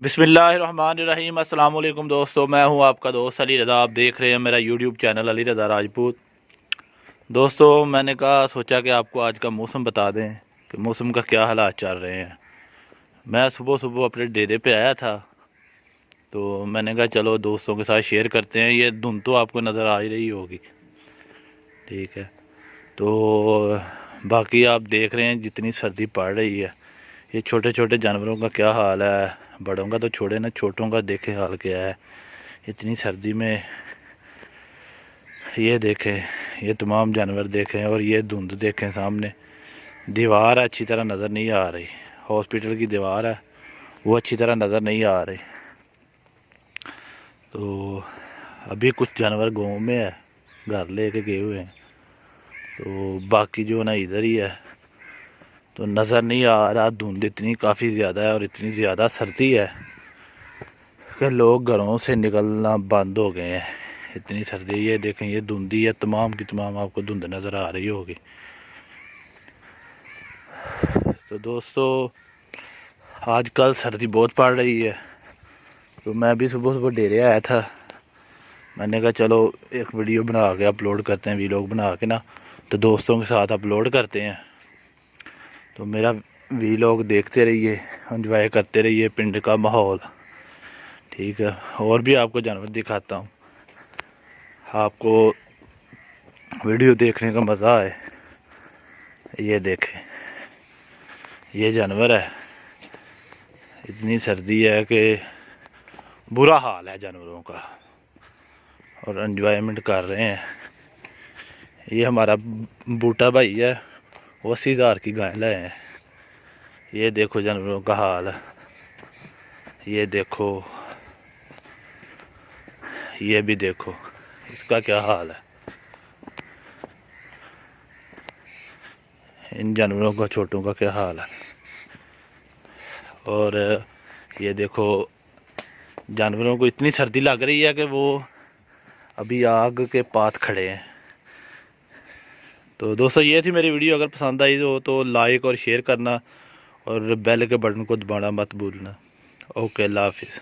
बिस्मिल्लाहिर्रहमानिर्रहीम। अस्सलाम वालेकुम दोस्तों, मैं हूं आपका दोस्त अली रज़ा। आप देख रहे हैं मेरा यूट्यूब चैनल अली रज़ा राजपूत। दोस्तों मैंने सोचा कि आपको आज का मौसम बता दें कि मौसम का क्या हालात चल रहे हैं। मैं सुबह सुबह अपने डेरे पे आया था, तो मैंने कहा चलो दोस्तों के साथ शेयर करते हैं। ये धुंध तो आपको नज़र आ ही रही होगी, ठीक है। तो बाकी आप देख रहे हैं जितनी सर्दी पड़ रही है, ये छोटे छोटे जानवरों का क्या हाल है। बड़ों का तो छोड़े ना, छोटों का देखे हाल क्या है इतनी सर्दी में। ये देखें, ये तमाम जानवर देखें, और ये धुंध देखें। सामने दीवार अच्छी तरह नज़र नहीं आ रही, हॉस्पिटल की दीवार है वो अच्छी तरह नज़र नहीं आ रही। तो अभी कुछ जानवर गाँव में है, घर लेके गए हुए हैं, तो बाकी जो ना इधर ही है, तो नज़र नहीं आ रहा। धुंध इतनी काफ़ी ज़्यादा है और इतनी ज़्यादा सर्दी है कि लोग घरों से निकलना बंद हो गए हैं, इतनी सर्दी। ये देखें, ये धुंधी है, तमाम की तमाम आपको धुंध नज़र आ रही होगी। तो दोस्तों आजकल सर्दी बहुत पड़ रही है, तो मैं भी सुबह सुबह डेरे आया था। मैंने कहा चलो एक वीडियो बना के अपलोड करते हैं, वीलॉग बना के ना, तो दोस्तों के साथ अपलोड करते हैं। तो मेरा वीलॉग देखते रहिए, एंजॉय करते रहिए पिंड का माहौल, ठीक है। और भी आपको जानवर दिखाता हूँ, आपको वीडियो देखने का मज़ा आए। ये देखें, ये जानवर है, इतनी सर्दी है कि बुरा हाल है जानवरों का, और एंजॉयमेंट कर रहे हैं। ये हमारा बूटा भाई है, वो 80,000 की गाय लाए हैं। ये देखो जानवरों का हाल, ये देखो, ये भी देखो इसका क्या हाल है। इन जानवरों का, छोटों का क्या हाल है। और ये देखो, जानवरों को इतनी सर्दी लग रही है कि वो अभी आग के पास खड़े हैं। तो दोस्तों ये थी मेरी वीडियो। अगर पसंद आई तो लाइक और शेयर करना, और बेल के बटन को दबाना मत भूलना। ओके, अल्लाह हाफिज़।